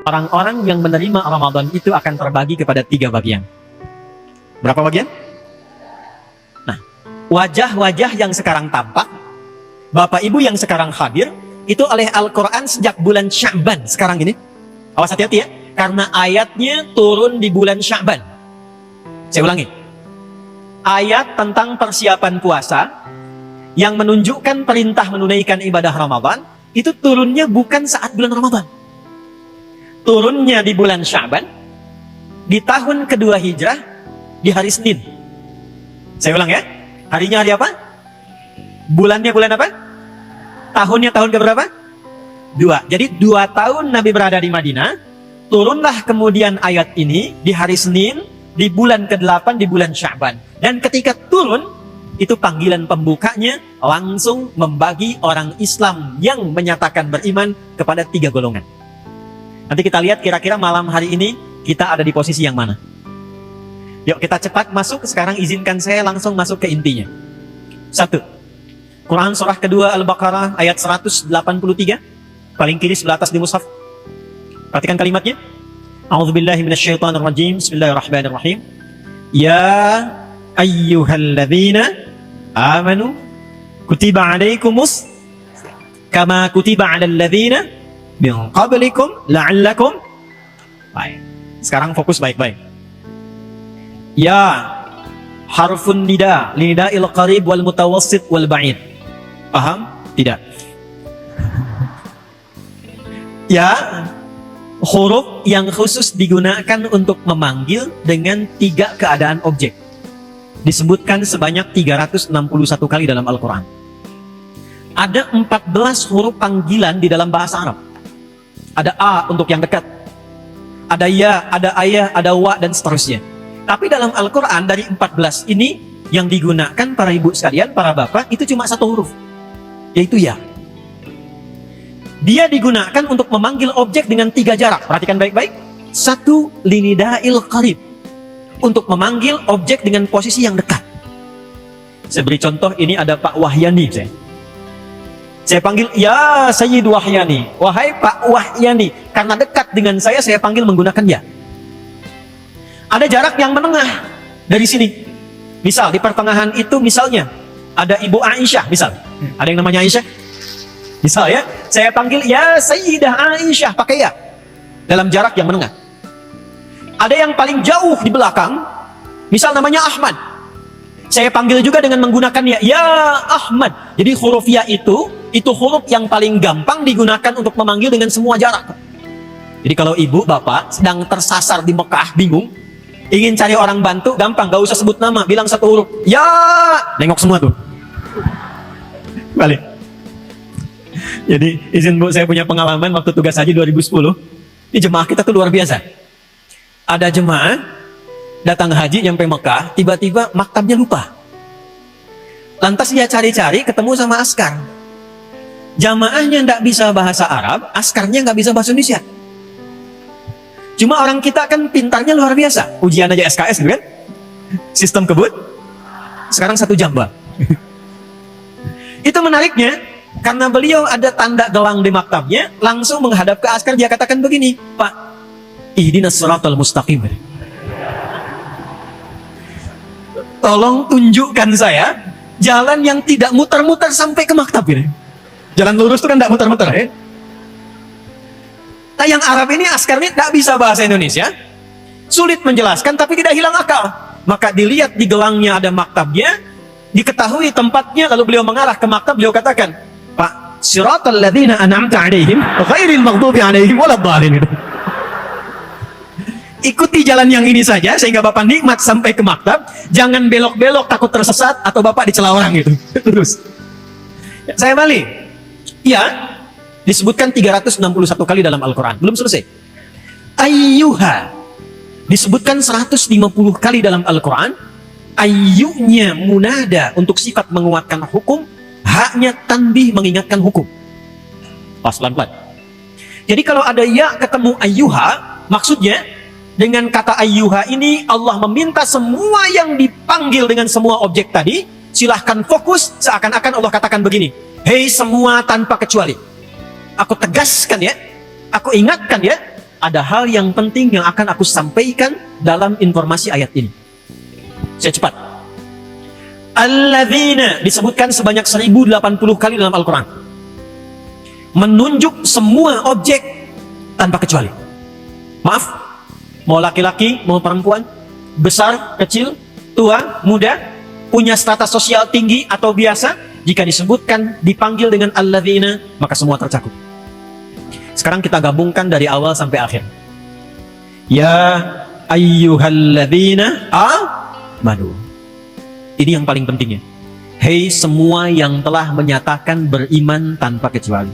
Orang-orang yang menerima Ramadan itu akan terbagi kepada 3 bagian. Berapa bagian? Nah, wajah-wajah yang sekarang tampak, Bapak Ibu yang sekarang hadir, itu oleh Al-Quran sejak bulan Sya'ban sekarang ini. Awas hati-hati ya, karena ayatnya turun di bulan Sya'ban. Saya ulangi. Ayat tentang persiapan puasa yang menunjukkan perintah menunaikan ibadah Ramadan, itu turunnya bukan saat bulan Ramadan. Turunnya di bulan Sya'ban, di tahun kedua Hijrah, di hari Senin. Saya ulang ya, harinya hari apa? Bulannya bulan apa? Tahunnya tahun keberapa? 2. Jadi 2 tahun Nabi berada di Madinah, turunlah kemudian ayat ini di hari Senin, di bulan ke-8 di bulan Sya'ban. Dan ketika turun, itu panggilan pembukanya langsung membagi orang Islam yang menyatakan beriman kepada 3 golongan. Nanti kita lihat kira-kira malam hari ini kita ada di posisi yang mana. Yuk kita cepat masuk. Sekarang izinkan saya langsung masuk ke intinya. 1. Quran surah kedua Al-Baqarah ayat 183. Paling kiri sebelah atas di mushaf. Perhatikan kalimatnya. A'udzubillahi minasyaitonirrajim. Bismillahirrahmanirrahim. Ya ayyuhalladzina amanu kutiba alaikumus kama kutiba alal ladzina min qablikum la'allakum. Baik. Sekarang fokus baik-baik. Ya harfun nida linida'il qarib wal mutawassit wal ba'id. Paham? Tidak. Ya huruf yang khusus digunakan untuk memanggil dengan 3 keadaan objek. Disebutkan sebanyak 361 kali dalam Al-Quran. Ada 14 huruf panggilan di dalam bahasa Arab. Ada A untuk yang dekat, ada ya, ada ayah, ada wa, dan seterusnya. Tapi dalam Al-Quran dari 14 ini yang digunakan para ibu sekalian, para bapak, itu cuma 1 huruf, yaitu ya. Dia digunakan untuk memanggil objek dengan 3 jarak. Perhatikan baik-baik. 1 linida'il qarib, untuk memanggil objek dengan posisi yang dekat. Saya beri contoh, ini ada Pak Wahyani. Saya panggil, ya Sayyid Wahyani, wahai Pak Wahyani. Karena dekat dengan saya panggil menggunakan ya. Ada jarak yang menengah dari sini. Misal di pertengahan itu misalnya ada Ibu Aisyah, misal. Ada yang namanya Aisyah? Misal ya, saya panggil ya Sayyidah Aisyah, pakai ya. Dalam jarak yang menengah. Ada yang paling jauh di belakang, misal namanya Ahmad. Saya panggil juga dengan menggunakan ya Ahmad. Jadi huruf ya itu huruf yang paling gampang digunakan untuk memanggil dengan semua jarak. Jadi kalau ibu, bapak sedang tersasar di Mekah, bingung, ingin cari orang bantu, gampang, gak usah sebut nama, bilang 1 huruf, ya, nengok semua tuh. Balik. Jadi izin Bu, saya punya pengalaman waktu tugas haji 2010. Ini jemaah kita tuh luar biasa. Ada jemaah datang haji nyampe Mekah, tiba-tiba maktabnya lupa. Lantas dia cari-cari, ketemu sama askar. Jamaahnya tidak bisa bahasa Arab, askarnya nggak bisa bahasa Indonesia. Cuma orang kita kan pintarnya luar biasa. Ujian aja SKS gitu kan? Sistem kebut. Sekarang 1 jam, Mbak. Itu menariknya, karena beliau ada tanda gelang di maktabnya, langsung menghadap ke askar, dia katakan begini, Pak, ihdinas shiratal mustaqim. Tolong tunjukkan saya jalan yang tidak muter-muter sampai ke maktab ini. Jalan lurus itu kan tidak muter-muter ya. Nah yang Arab ini askarnya tidak bisa bahasa Indonesia, sulit menjelaskan tapi tidak hilang akal. Maka dilihat di gelangnya ada maktabnya, diketahui tempatnya, lalu beliau mengarah ke maktab, beliau katakan, Pak, siratal ladzina an'amta 'alaihim ghairil maghdubi 'alaihim waladdallin. Ikuti jalan yang ini saja sehingga Bapak nikmat sampai ke maktab, jangan belok-belok takut tersesat atau Bapak dicela orang gitu. Terus. Saya balik. Ya, disebutkan 361 kali dalam Al-Quran. Belum selesai. Ayyuha disebutkan 150 kali dalam Al-Quran. Ayyunya munada untuk sifat menguatkan hukum, haknya tanbih mengingatkan hukum. Pas pelan-pelan. Jadi kalau ada ya ketemu ayyuha, maksudnya dengan kata ayyuha ini Allah meminta semua yang dipanggil dengan semua objek tadi, silahkan fokus, seakan-akan Allah katakan begini, hei semua tanpa kecuali, aku tegaskan ya, aku ingatkan ya, ada hal yang penting yang akan aku sampaikan dalam informasi ayat ini. Saya cepat. Alladzina disebutkan sebanyak 1080 kali dalam Al-Quran, menunjuk semua objek tanpa kecuali. Maaf, mau laki-laki, mau perempuan, besar, kecil, tua, muda, punya status sosial tinggi atau biasa, jika disebutkan dipanggil dengan alladzina, maka semua tercakup. Sekarang kita gabungkan dari awal sampai akhir. Ya ayyuhalladzina amanu. Ini yang paling pentingnya. Hei semua yang telah menyatakan beriman tanpa kecuali.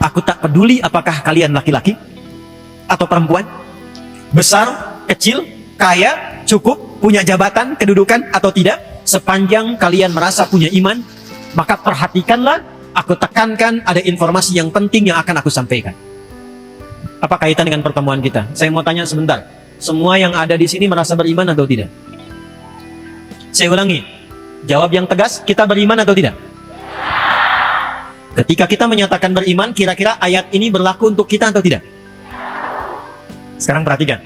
Aku tak peduli apakah kalian laki-laki atau perempuan, besar, kecil, kaya, cukup, punya jabatan, kedudukan atau tidak. Sepanjang kalian merasa punya iman, maka perhatikanlah, aku tekankan ada informasi yang penting yang akan aku sampaikan. Apa kaitan dengan pertemuan kita? Saya mau tanya sebentar. Semua yang ada di sini merasa beriman atau tidak? Saya ulangi, jawab yang tegas, kita beriman atau tidak? Ketika kita menyatakan beriman, kira-kira ayat ini berlaku untuk kita atau tidak? Sekarang perhatikan.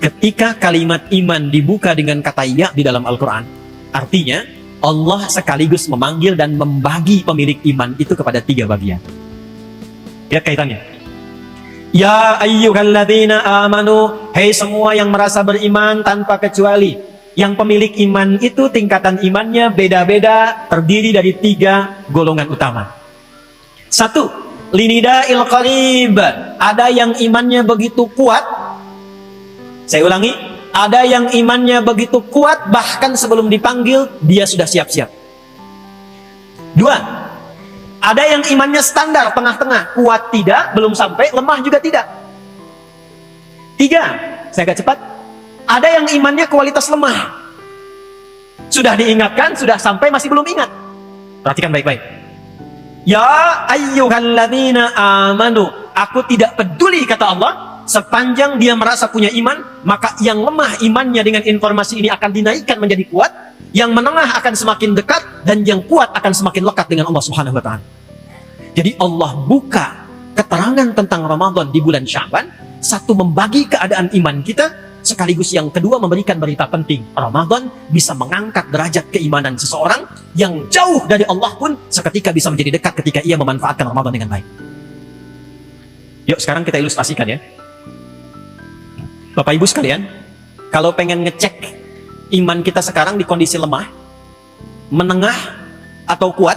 Ketika kalimat iman dibuka dengan kata ya di dalam Al-Quran, artinya Allah sekaligus memanggil dan membagi pemilik iman itu kepada 3 bagian. Lihat kaitannya. Ya ayyuhalladzina amanu, hei semua yang merasa beriman tanpa kecuali. Yang pemilik iman itu tingkatan imannya beda-beda, terdiri dari 3 golongan utama. 1, linida'il qarib. Ada yang imannya begitu kuat. Saya ulangi, ada yang imannya begitu kuat, bahkan sebelum dipanggil, dia sudah siap-siap. 2, ada yang imannya standar, tengah-tengah, kuat tidak, belum sampai, lemah juga tidak. 3, saya agak cepat, ada yang imannya kualitas lemah. Sudah diingatkan, sudah sampai, masih belum ingat. Perhatikan baik-baik. Ya ayyuhalladzina amanu, aku tidak peduli, kata Allah, sepanjang dia merasa punya iman, maka yang lemah imannya dengan informasi ini akan dinaikkan menjadi kuat, yang menengah akan semakin dekat, dan yang kuat akan semakin lekat dengan Allah Subhanahu wa Ta'ala. Jadi Allah buka keterangan tentang Ramadan di bulan Sya'ban, 1 membagi keadaan iman kita, sekaligus yang kedua memberikan berita penting. Ramadan bisa mengangkat derajat keimanan seseorang yang jauh dari Allah pun seketika bisa menjadi dekat ketika ia memanfaatkan Ramadan dengan baik. Yuk sekarang kita ilustrasikan ya. Bapak Ibu sekalian, kalau pengen ngecek iman kita sekarang di kondisi lemah, menengah, atau kuat,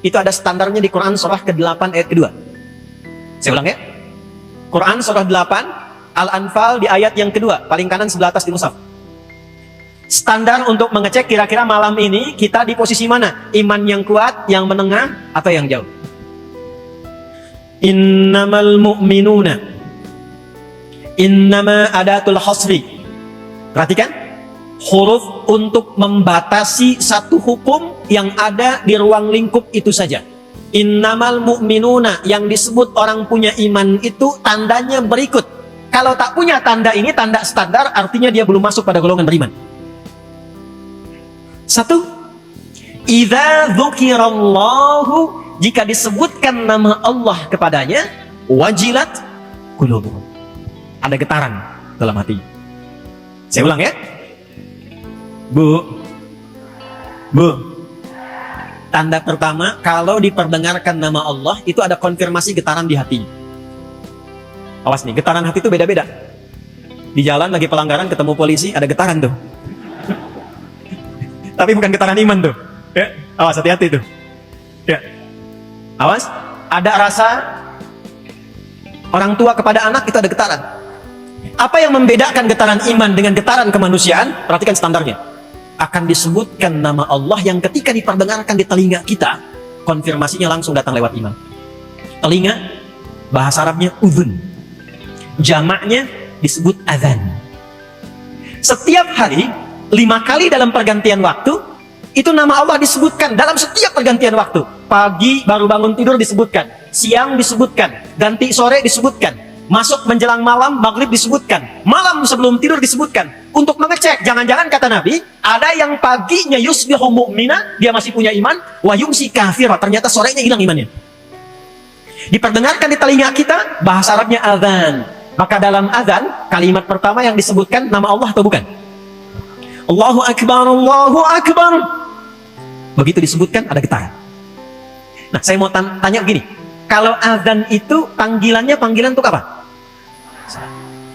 itu ada standarnya di Quran surah ke-8 ayat ke-2. Saya ulang ya. Quran surah 8 Al-Anfal di ayat yang kedua, paling kanan sebelah atas di mushaf. Standar untuk mengecek kira-kira malam ini kita di posisi mana? Iman yang kuat, yang menengah, atau yang jauh? Innamal mu'minuna. Innama adatul hasri. Perhatikan, huruf untuk membatasi satu hukum yang ada di ruang lingkup itu saja. Innamal mu'minuna, yang disebut orang punya iman itu tandanya berikut. Kalau tak punya tanda ini, tanda standar, artinya dia belum masuk pada golongan beriman. 1, idza dzukirallahu, jika disebutkan nama Allah kepadanya, wajilat qulubuhum, ada getaran dalam hati. Saya ulang ya. Bu, tanda pertama, kalau diperdengarkan nama Allah, itu ada konfirmasi getaran di hati. Awas nih, getaran hati itu beda-beda. Di jalan lagi pelanggaran ketemu polisi, ada getaran tuh. Tapi bukan getaran iman tuh. Ya, awas, hati-hati tuh. Ya. Awas, ada rasa orang tua kepada anak, itu ada getaran. Apa yang membedakan getaran iman dengan getaran kemanusiaan? Perhatikan standarnya. Akan disebutkan nama Allah yang ketika diperdengarkan di telinga kita, konfirmasinya langsung datang lewat iman. Telinga, bahasa Arabnya udhun. Jamaknya disebut azan. Setiap hari 5 kali dalam pergantian waktu itu nama Allah disebutkan dalam setiap pergantian waktu. Pagi baru bangun tidur disebutkan, siang disebutkan, ganti sore disebutkan, masuk menjelang malam maghrib disebutkan, malam sebelum tidur disebutkan. Untuk mengecek, jangan-jangan kata Nabi, ada yang paginya yusbihu mu'mina, dia masih punya iman, wa yumsi kafira, ternyata sorenya hilang imannya. Diperdengarkan di telinga kita, bahasa Arabnya adzan. Maka dalam adzan, kalimat pertama yang disebutkan nama Allah atau bukan? Allahu Akbar, Allahu Akbar. Begitu disebutkan, ada getaran. Nah, saya mau tanya begini. Kalau adzan itu panggilannya panggilan untuk apa?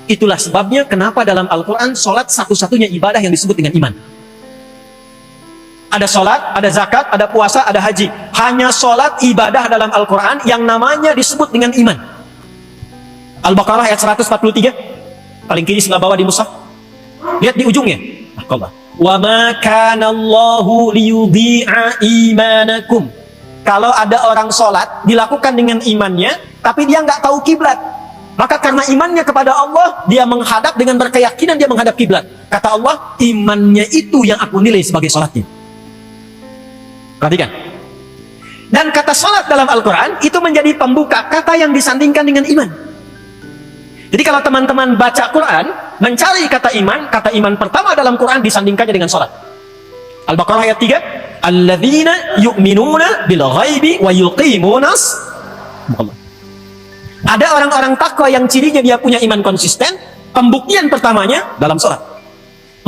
Itulah sebabnya kenapa dalam Al-Quran sholat satu-satunya ibadah yang disebut dengan iman. Ada sholat, ada zakat, ada puasa, ada haji. Hanya sholat ibadah dalam Al-Quran yang namanya disebut dengan iman. Al-Baqarah ayat 143. Paling kiri sebelah bawah di mushaf. Lihat di ujungnya. Wa ma kana Allahu liyudhi'a imanakum. Kalau ada orang sholat dilakukan dengan imannya, tapi dia nggak tahu kiblat, maka karena imannya kepada Allah, dia menghadap dengan berkeyakinan dia menghadap kiblat. Kata Allah, imannya itu yang aku nilai sebagai sholatnya. Perhatikan. Dan kata sholat dalam Al-Quran itu menjadi pembuka kata yang disandingkan dengan iman. Jadi kalau teman-teman baca Quran, mencari kata iman pertama dalam Quran disandingkannya dengan sholat. Al-Baqarah ayat 3, alladzina yu'minuna bil ghaibi wa yuqimunas. Ada orang-orang takwa yang cirinya dia punya iman konsisten. Pembuktian pertamanya dalam sholat.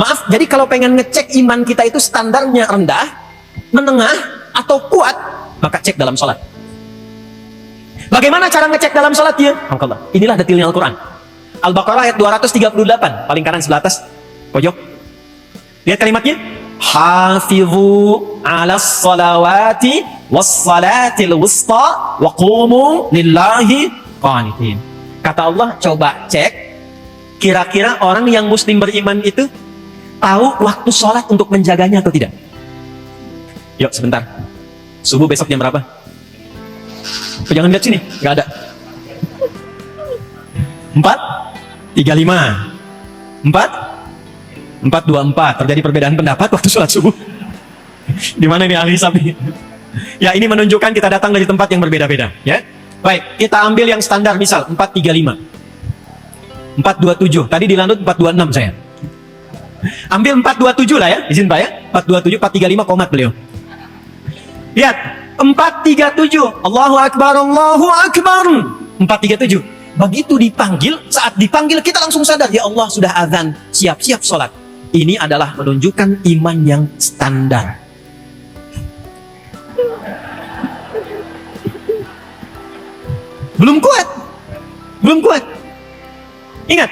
Maaf, jadi kalau pengen ngecek iman kita itu standarnya rendah, menengah, atau kuat, maka cek dalam sholat. Bagaimana cara ngecek dalam sholatnya? Inilah detailnya Al-Quran. Al-Baqarah ayat 238, paling kanan sebelah atas, pojok. Lihat kalimatnya. Hafizu ala salawati was salatil wusta wa qumu lillahi qanitin. Kata Allah, coba cek, kira-kira orang yang muslim beriman itu tahu waktu sholat untuk menjaganya atau tidak? Yuk sebentar. Subuh besok jam berapa? Jangan lihat sini, nggak ada. 4:35, 4:24. Terjadi perbedaan pendapat waktu sholat subuh. Di mana ini ahli hisab? Ya, ini menunjukkan kita datang dari tempat yang berbeda-beda. Ya, baik. Kita ambil yang standar, misal 4:35, 4:27. Tadi dilandut 4:26 saya. Ambil 4:27 lah ya, izin Pak ya. 4:27, 4:35 komat beliau. Lihat, 4:37. Allahu Akbar, Allahu Akbar. 4:37. Begitu dipanggil, saat dipanggil kita langsung sadar, ya Allah sudah azan, siap-siap sholat. Ini adalah menunjukkan iman yang standar. Belum kuat. Belum kuat. Ingat,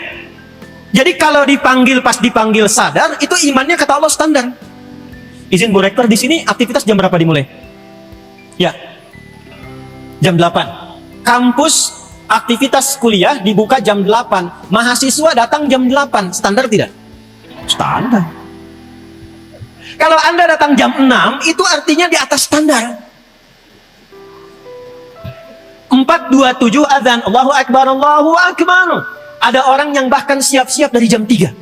jadi kalau dipanggil, pas dipanggil sadar, itu imannya kata Allah standar. Izin Bu Rektor, di sini aktivitas jam berapa dimulai? Ya, jam 8. Kampus aktivitas kuliah dibuka jam 8. Mahasiswa datang jam 8. Standar tidak? Standar. Kalau Anda datang jam 6, itu artinya di atas standar. 4:27 azan, Allahu Akbar, Allahu Akbar. Ada orang yang bahkan siap-siap dari jam 3.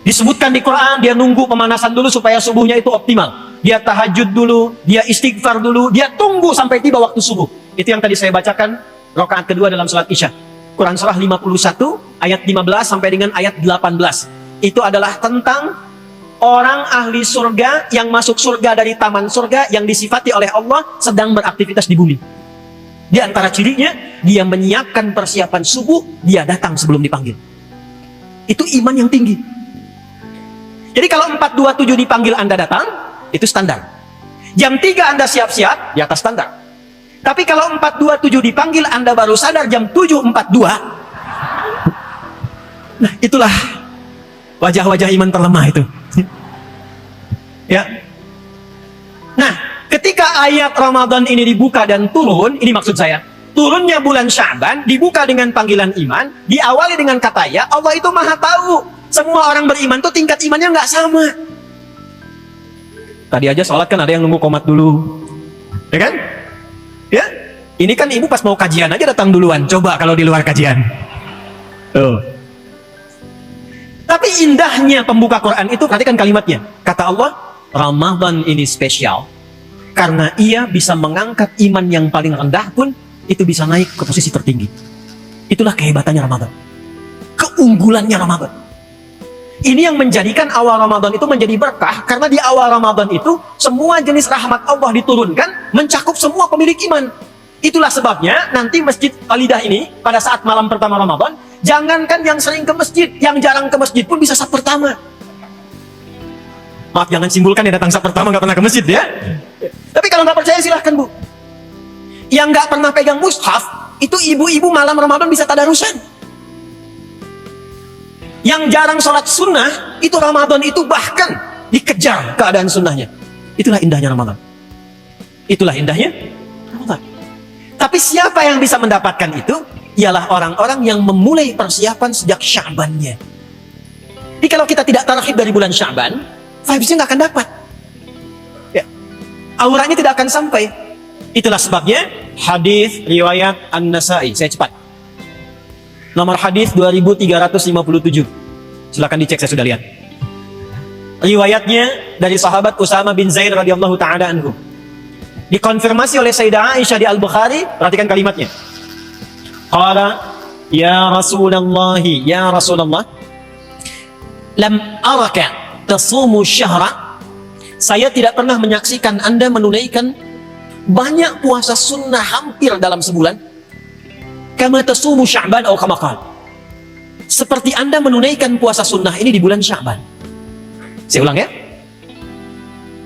Disebutkan di Quran, dia nunggu pemanasan dulu supaya subuhnya itu optimal. Dia tahajud dulu, dia istighfar dulu, dia tunggu sampai tiba waktu subuh. Itu yang tadi saya bacakan, rakaat kedua dalam salat Isya. Quran surah 51, ayat 15 sampai dengan ayat 18. Itu adalah tentang orang ahli surga yang masuk surga dari taman surga yang disifati oleh Allah sedang beraktivitas di bumi. Di antara cirinya, dia menyiapkan persiapan subuh, dia datang sebelum dipanggil. Itu iman yang tinggi. Jadi kalau 4:27 dipanggil Anda datang, itu standar. Jam 3 Anda siap-siap, di atas standar. Tapi kalau 4:27 dipanggil Anda baru sadar jam 7:42, nah itulah wajah-wajah iman terlemah itu. Ya. Nah, ketika ayat Ramadan ini dibuka dan turun, ini maksud saya, turunnya bulan Sya'ban dibuka dengan panggilan iman, diawali dengan kata ya, Allah itu maha tahu. Semua orang beriman tuh tingkat imannya nggak sama. Tadi aja sholat kan ada yang nunggu komat dulu, ya kan? Ya, ini kan ibu pas mau kajian aja datang duluan. Coba kalau di luar kajian. Tuh. Tapi indahnya pembuka Quran itu, perhatikan kalimatnya. Kata Allah, Ramadan ini spesial karena ia bisa mengangkat iman yang paling rendah pun itu bisa naik ke posisi tertinggi. Itulah kehebatannya Ramadan, keunggulannya Ramadan. Ini yang menjadikan awal Ramadan itu menjadi berkah, karena di awal Ramadan itu semua jenis rahmat Allah diturunkan, mencakup semua pemilik iman. Itulah sebabnya nanti Masjid Al-Lidah ini pada saat malam pertama Ramadan, jangankan yang sering ke masjid, yang jarang ke masjid pun bisa saf pertama. Maaf, jangan simpulkan yang datang saf pertama nggak pernah ke masjid ya. Tapi kalau nggak percaya silahkan Bu. Yang nggak pernah pegang mushaf, itu ibu-ibu malam Ramadan bisa tadarusan. Yang jarang sholat sunnah, itu Ramadan itu bahkan dikejar keadaan sunnahnya. Itulah indahnya Ramadan. Itulah indahnya Ramadan. Tapi siapa yang bisa mendapatkan itu? Ialah orang-orang yang memulai persiapan sejak Sya'bannya. Jadi kalau kita tidak tarhib dari bulan Sya'ban, vibes-nya nggak akan dapat. Ya. Auranya tidak akan sampai. Itulah sebabnya hadis riwayat An-Nasa'i. Saya cepat. Nomor hadis 2357. Silakan dicek, saya sudah lihat. Riwayatnya dari sahabat Usama bin Zaid radhiyallahu taala anhu. Dikonfirmasi oleh Sayyidah Aisyah di Al-Bukhari, perhatikan kalimatnya. Qala, ya Rasulullah, lam araka tasumu syahra. Saya tidak pernah menyaksikan Anda menunaikan banyak puasa sunnah hampir dalam sebulan. Kama tasumu Sya'ban atau kama qala. Seperti Anda menunaikan puasa sunnah ini di bulan Sya'ban. Saya ulang ya.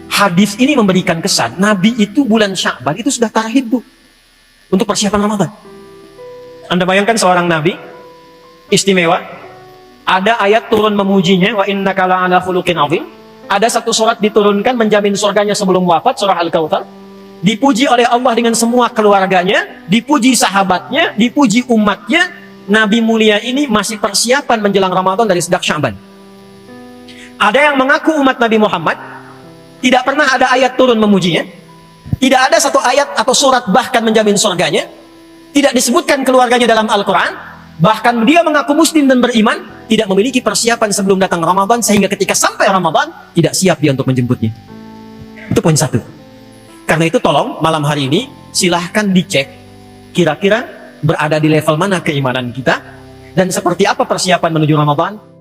Hadis ini memberikan kesan Nabi itu bulan Sya'ban itu sudah tarhib Bu, untuk persiapan Ramadan. Anda bayangkan seorang Nabi istimewa, ada ayat turun memujinya, wa innaka la'ala khuluqin 'azim. Ada satu surat diturunkan menjamin surganya sebelum wafat, surah Al-Kautsar. Dipuji oleh Allah dengan semua keluarganya, dipuji sahabatnya, dipuji umatnya. Nabi mulia ini masih persiapan menjelang Ramadan dari sejak Sya'ban. Ada yang mengaku umat Nabi Muhammad, tidak pernah ada ayat turun memujinya, tidak ada satu ayat atau surat bahkan menjamin surganya, tidak disebutkan keluarganya dalam Al-Quran, bahkan dia mengaku muslim dan beriman, tidak memiliki persiapan sebelum datang Ramadan, sehingga ketika sampai Ramadan, tidak siap dia untuk menjemputnya. Itu poin satu. Karena itu tolong malam hari ini silahkan dicek kira-kira berada di level mana keimanan kita dan seperti apa persiapan menuju Ramadan.